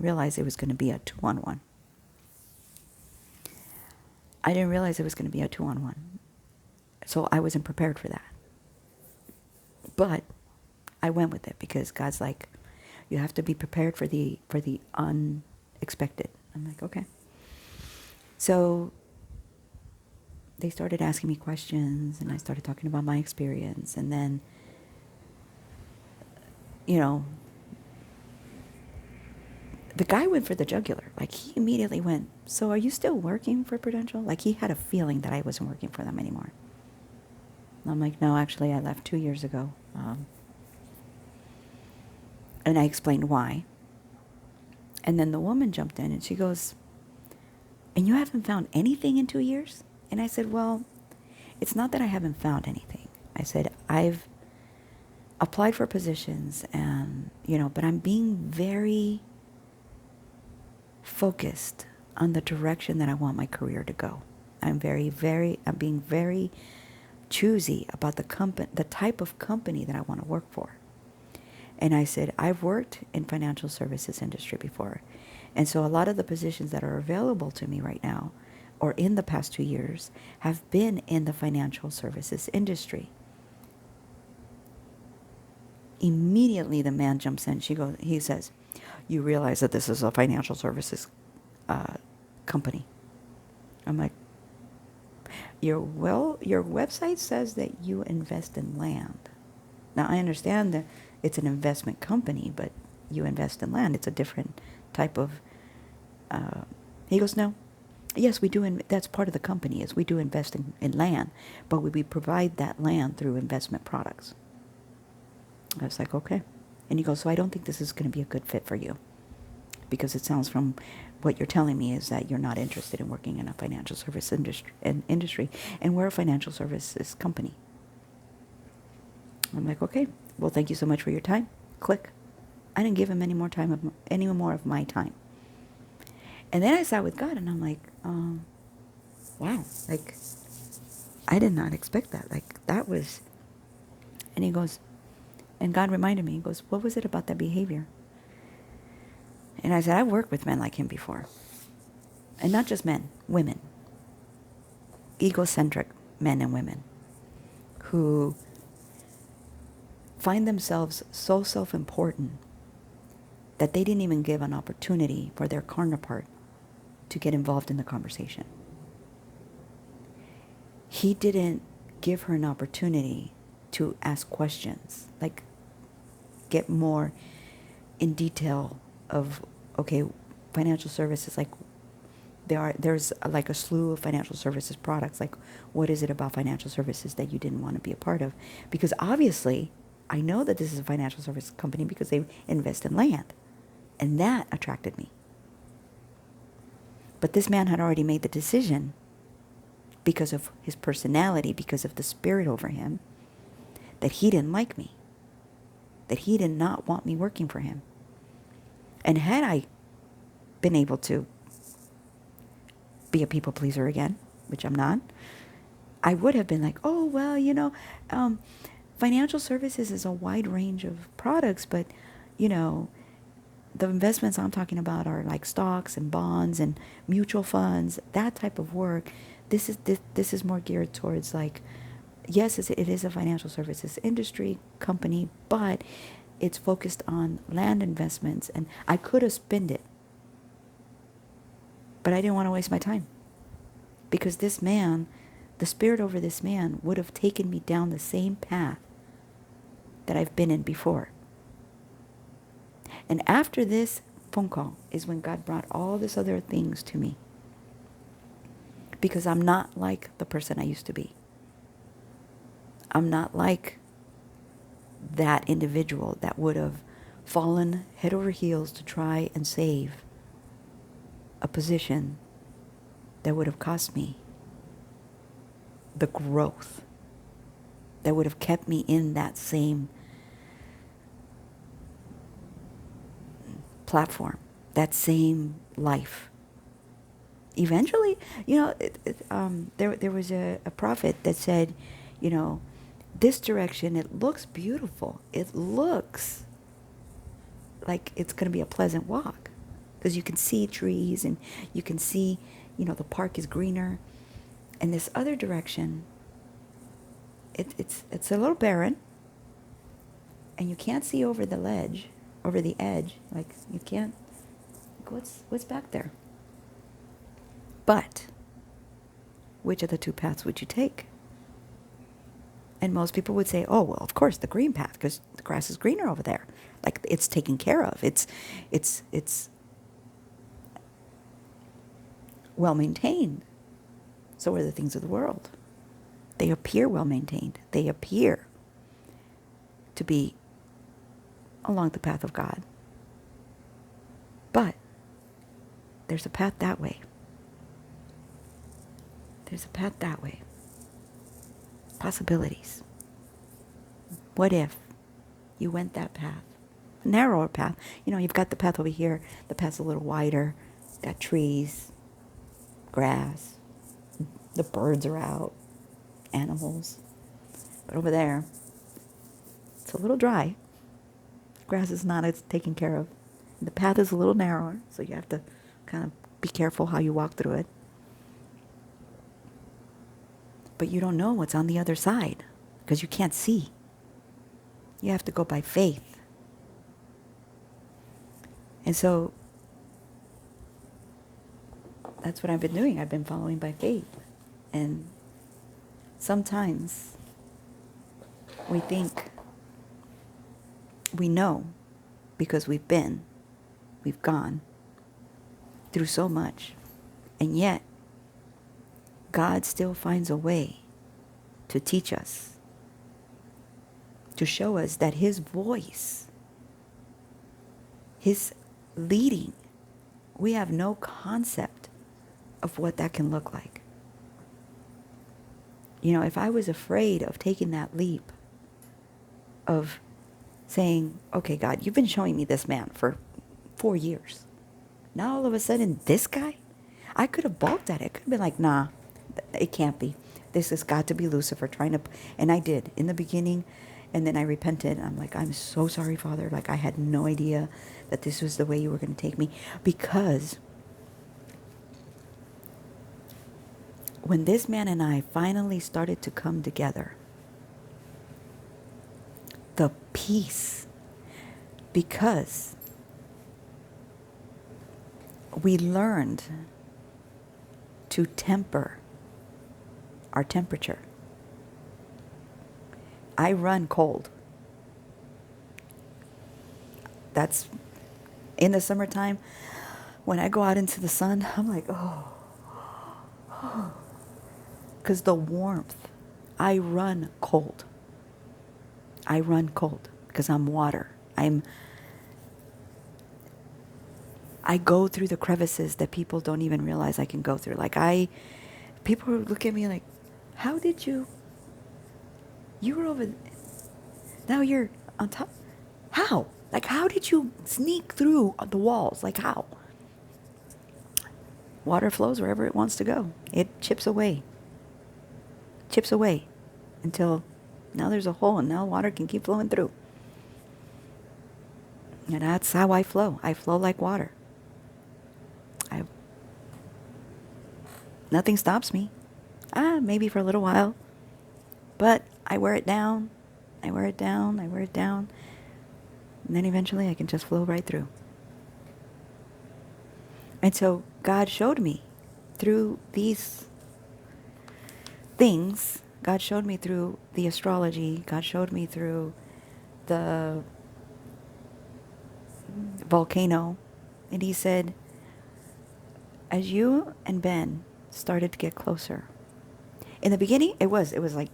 realize it was going to be a 2-on-1. I didn't realize it was going to be a 2-on-1. So I wasn't prepared for that. But I went with it because God's like, you have to be prepared for the unexpected. I'm like, okay. So they started asking me questions, and I started talking about my experience. And then, you know, the guy went for the jugular. Like, he immediately went, so are you still working for Prudential? Like, he had a feeling that I wasn't working for them anymore. And I'm like, no, actually, I left 2 years ago. And I explained why. And then the woman jumped in and she goes, and you haven't found anything in 2 years? And I said, well, it's not that I haven't found anything. I said, I've applied for positions and, you know, but I'm being very focused on the direction that I want my career to go. I'm being very choosy about the type of company that I want to work for. And I said, I've worked in financial services industry before. And so a lot of the positions that are available to me right now, or in the past 2 years, have been in the financial services industry. Immediately the man jumps in. He says, you realize that this is a financial services company. I'm like, your website says that you invest in land. Now I understand that it's an investment company, but you invest in land. It's a different type of. He goes, no. Yes, we do. That's part of the company. Is we do invest in land, but we provide that land through investment products. I was like, okay. And he goes, so I don't think this is going to be a good fit for you, because it sounds from what you're telling me is that you're not interested in working in a financial service industry, and we're a financial services company. I'm like, okay, well, thank you so much for your time. Click. I didn't give him any more of my time. And then I sat with God, and I'm like, wow, like, I did not expect that. Like, that was, and he goes, and God reminded me, he goes, what was it about that behavior? And I said, I've worked with men like him before. And not just men, women. Egocentric men and women who find themselves so self-important that they didn't even give an opportunity for their counterpart to get involved in the conversation. He didn't give her an opportunity to ask questions, like get more in detail of, okay, financial services, like there's like a slew of financial services products. Like, what is it about financial services that you didn't want to be a part of? Because obviously, I know that this is a financial service company because they invest in land. And that attracted me. But this man had already made the decision, because of his personality, because of the spirit over him, that he didn't like me. That he did not want me working for him. And had I been able to be a people pleaser again, which I'm not, I would have been like, oh, well, you know, financial services is a wide range of products, but, you know, the investments I'm talking about are like stocks and bonds and mutual funds, that type of work. This is more geared towards, like, yes, it is a financial services industry company, but it's focused on land investments. And I could have spinned it, but I didn't want to waste my time, because this man, the spirit over this man, would have taken me down the same path that I've been in before. And after this phone call is when God brought all these other things to me, because I'm not like the person I used to be. I'm not like that individual that would have fallen head over heels to try and save a position that would have cost me the growth, that would have kept me in that same platform, that same life. Eventually, you know, there was a prophet that said, you know, this direction, it looks beautiful. It looks like it's going to be a pleasant walk. because you can see trees and you can see, the park is greener. And this other direction, it's a little barren, and you can't see over the ledge, over the edge. Like you can't. Like what's back there? But which of the two paths would you take? And most people would say, oh, well, of course, the green path, because the grass is greener over there. Like, it's taken care of. It's well maintained. So are the things of the world. They appear well maintained. They appear to be along the path of God. But there's a path that way. There's a path that way. Possibilities. What if you went that path? A narrower path. You've got the path over here. The path's a little wider. Got trees, grass. The birds are out. Animals. But over there, it's a little dry. Grass is not as taken care of. The path is a little narrower, so you have to kind of be careful how you walk through it. But you don't know what's on the other side because you can't see. You have to go by faith. And so that's what I've been doing. I've been following by faith. And sometimes we think we know because we've gone through so much. And yet, God still finds a way to teach us, to show us that His voice, His leading, we have no concept of what that can look like. If I was afraid of taking that leap of saying, okay, God, you've been showing me this man for 4 years. Now all of a sudden, this guy? I could have balked at it. I could have been like, nah, it can't be. This has got to be Lucifer trying to... And I did in the beginning, and then I repented. I'm like, I'm so sorry, Father. Like, I had no idea that this was the way you were going to take me. Because when this man and I finally started to come together, the peace, because we learned to temper our temperature. I run cold. That's in the summertime. When I go out into the sun, I'm like, oh. Because the warmth, I run cold. I run cold because I'm water. I go through the crevices that people don't even realize I can go through. People look at me like, how did you were over, now you're on top. How? Like, how did you sneak through the walls? Like, how? Water flows wherever it wants to go. It chips away until now there's a hole and now water can keep flowing through. And that's how I flow. I flow like water. Nothing stops me. Maybe for a little while. But I wear it down. I wear it down. And then eventually I can just flow right through. And so God showed me through these things. God showed me through the astrology. God showed me through the volcano. And He said, as you and Ben started to get closer. In the beginning, it was like...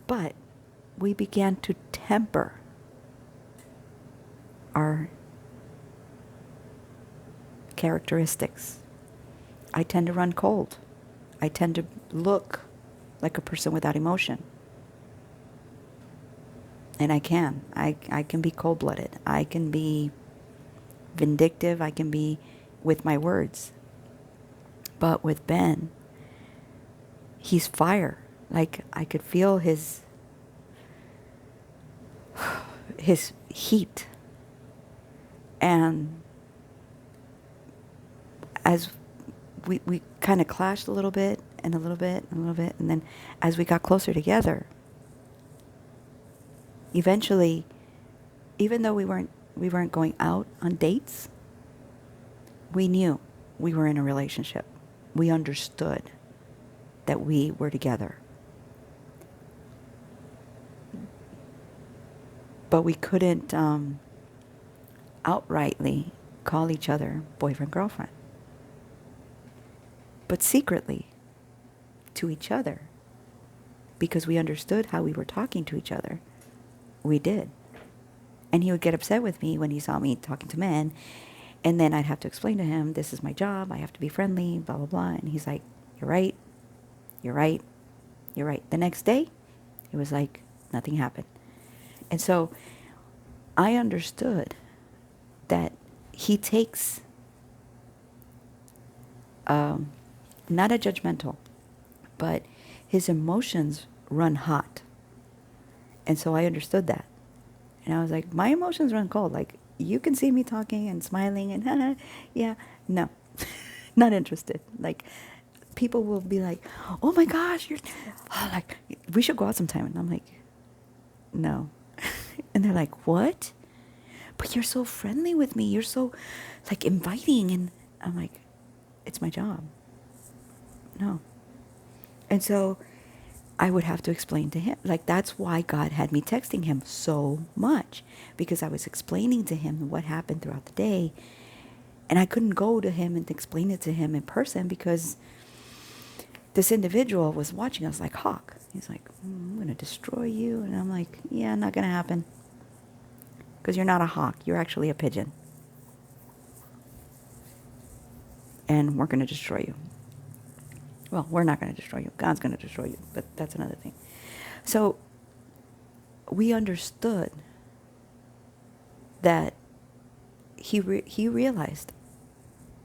But we began to temper our characteristics. I tend to run cold. I tend to look like a person without emotion. And I can be cold-blooded. I can be vindictive. I can be with my words. But with Ben, he's fire. Like, I could feel his heat. And as we kind of clashed a little bit and a little bit and a little bit, and then as we got closer together, eventually, even though we weren't going out on dates, we knew we were in a relationship. We understood that we were together. But we couldn't outrightly call each other boyfriend, girlfriend. But secretly to each other, because we understood how we were talking to each other, we did. And he would get upset with me when he saw me talking to men. And then I'd have to explain to him, this is my job, I have to be friendly, blah, blah, blah. And he's like, you're right, you're right, you're right. The next day, it was like nothing happened. And so I understood that he takes, not a judgmental, but his emotions run hot. And so I understood that. And I was like, my emotions run cold. Like, you can see me talking and smiling and yeah, no, not interested. Like, people will be like, oh my gosh, like, we should go out sometime. And I'm like, no. And they're like, what? But you're so friendly with me. You're so, like, inviting. And I'm like, it's my job. No. And so I would have to explain to him. Like, that's why God had me texting him so much, because I was explaining to him what happened throughout the day. And I couldn't go to him and explain it to him in person because this individual was watching us like hawk. He's like, I'm going to destroy you. And I'm like, yeah, not going to happen. Because you're not a hawk. You're actually a pigeon. And we're going to destroy you. Well, we're not going to destroy you. God's going to destroy you. But that's another thing. So we understood that he realized,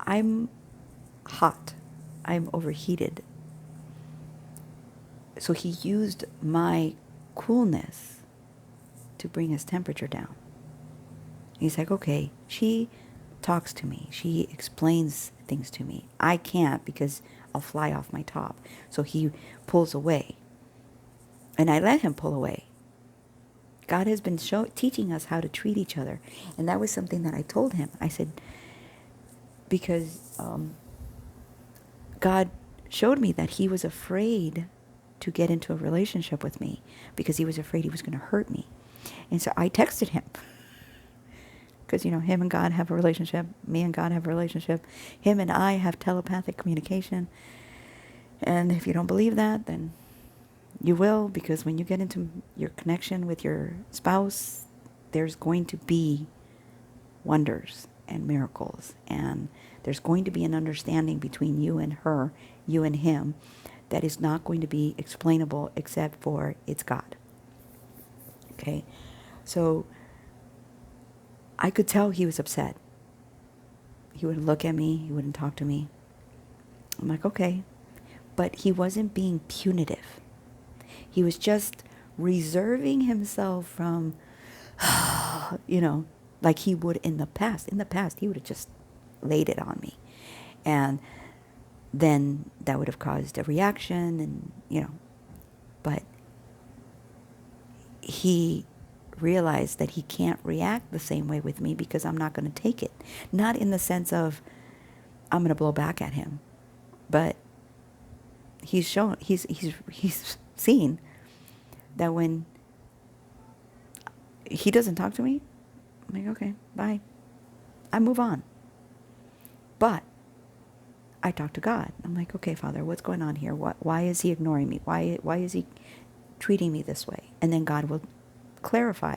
I'm hot. I'm overheated. So he used my coolness to bring his temperature down. He's like, okay, she talks to me. She explains things to me. I can't because I'll fly off my top. So he pulls away. And I let him pull away. God has been teaching us how to treat each other. And that was something that I told him. I said, because God showed me that he was afraid to get into a relationship with me because he was afraid he was going to hurt me. And so I texted him. Because, him and God have a relationship. Me and God have a relationship. Him and I have telepathic communication. And if you don't believe that, then you will. Because when you get into your connection with your spouse, there's going to be wonders and miracles. And there's going to be an understanding between you and her, you and him, that is not going to be explainable except for it's God. Okay? So I could tell he was upset. He wouldn't look at me. He wouldn't talk to me. I'm like, okay. But he wasn't being punitive. He was just reserving himself from, like he would in the past. In the past, he would have just laid it on me. And then that would have caused a reaction and, but he realized that he can't react the same way with me because I'm not going to take it. Not in the sense of I'm going to blow back at him, but he's seen that when he doesn't talk to me, I'm like, okay, bye. I move on. But I talk to God. I'm like, okay, Father, what's going on here? Why is he ignoring me? Why is he treating me this way? And then God will clarify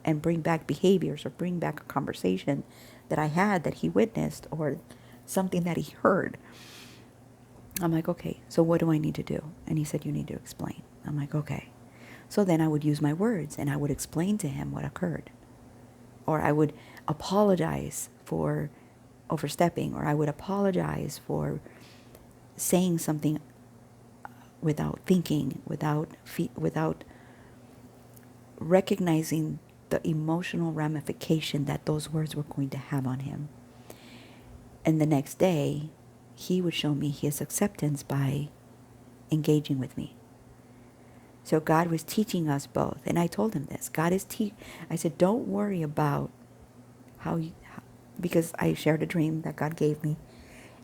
and bring back behaviors or bring back a conversation that I had that he witnessed or something that he heard. I'm like, okay, so what do I need to do? And he said, you need to explain. I'm like, okay. So then I would use my words and I would explain to him what occurred. Or I would apologize for overstepping, or I would apologize for saying something without thinking, without recognizing the emotional ramification that those words were going to have on him. And the next day, he would show me his acceptance by engaging with me. So God was teaching us both. And I told him this. I said, don't worry about because I shared a dream that God gave me.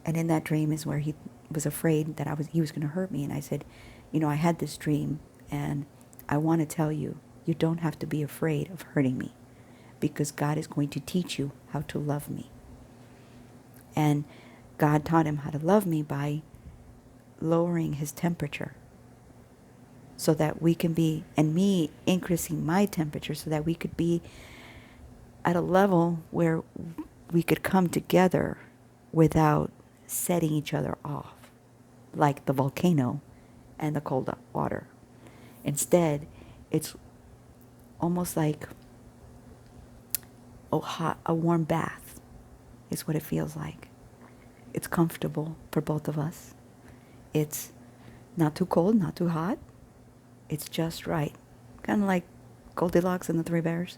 And in that dream is where he was afraid that he was going to hurt me. And I said, I had this dream, and I want to tell you, you don't have to be afraid of hurting me, because God is going to teach you how to love me. And God taught him how to love me by lowering his temperature, so that we can be, and me increasing my temperature, so that we could be at a level where we could come together without setting each other off, like the volcano and the cold water. Instead, it's almost like a warm bath is what it feels like. It's comfortable for both of us. It's not too cold, not too hot. It's just right. Kind of like Goldilocks and the Three Bears.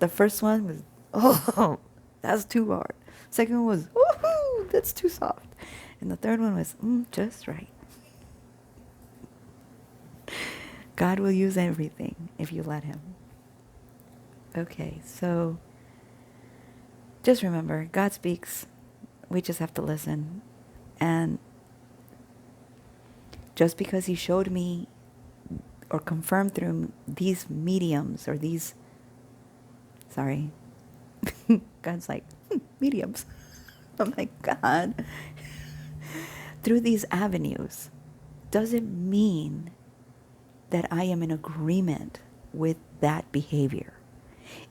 The first one was, oh, that's too hard. Second one was, woohoo, that's too soft. And the third one was, just right. God will use everything if you let him. Okay, so just remember, God speaks. We just have to listen. And just because he showed me or confirmed through these mediums or these, God's like, mediums. I'm like, God, through these avenues, doesn't mean that I am in agreement with that behavior.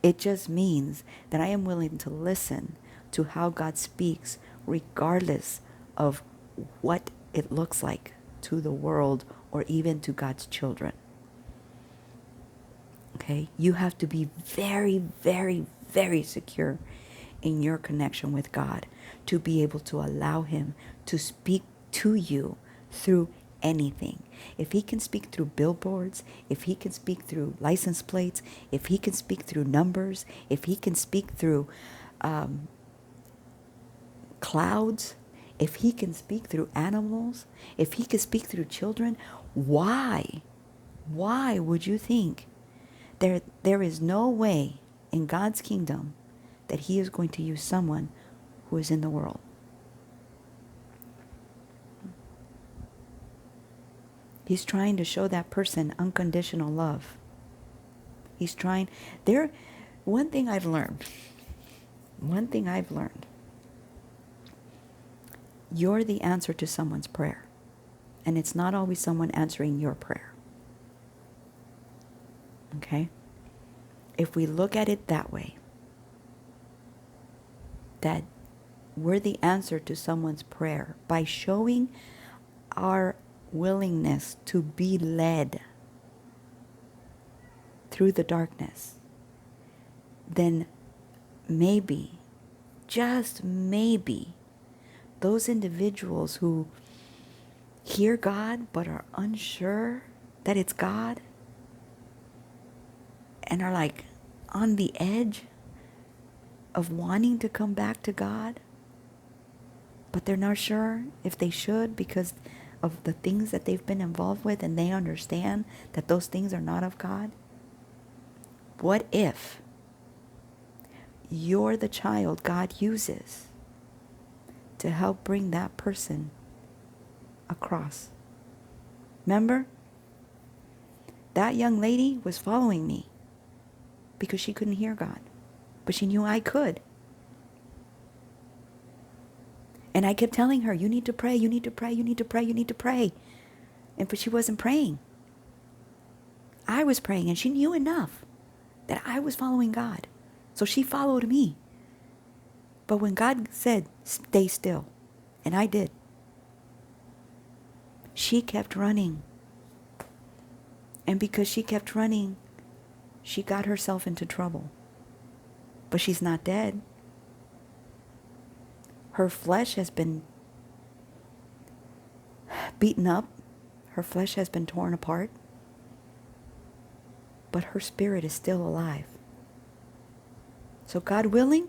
It just means that I am willing to listen to how God speaks, regardless of what it looks like to the world or even to God's children. Okay? You have to be very, very, very secure in your connection with God to be able to allow him to speak to you through anything. If he can speak through billboards, if he can speak through license plates, if he can speak through numbers, if he can speak through clouds, if he can speak through animals, if he can speak through children, why would you think there is no way in God's kingdom that he is going to use someone who is in the world? He's trying to show that person unconditional love. He's trying. One thing I've learned, you're the answer to someone's prayer. And it's not always someone answering your prayer. Okay? If we look at it that way, that we're the answer to someone's prayer by showing our willingness to be led through the darkness, then maybe, just maybe, those individuals who hear God but are unsure that it's God and are like on the edge of wanting to come back to God, but they're not sure if they should because of the things that they've been involved with, and they understand that those things are not of God. What if you're the child God uses to help bring that person across? Remember? That young lady was following me because she couldn't hear God, but she knew I could. And I kept telling her, you need to pray, you need to pray, you need to pray, you need to pray. But she wasn't praying. I was praying, and she knew enough that I was following God. So she followed me. But when God said, stay still, and I did, she kept running. And because she kept running, she got herself into trouble. But she's not dead. Her flesh has been beaten up. Her flesh has been torn apart. but her spirit is still alive. So God willing,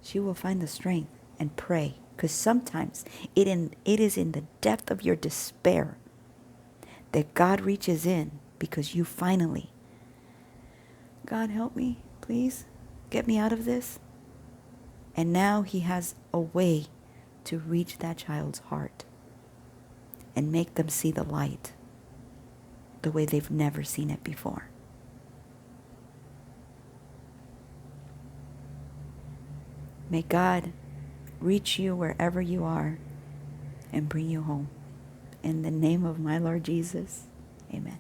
she will find the strength and pray. Because sometimes it is in the depth of your despair that God reaches in, because you finally, God help me, please, get me out of this. And now he has a way to reach that child's heart and make them see the light the way they've never seen it before. May God reach you wherever you are and bring you home. In the name of my Lord Jesus, amen.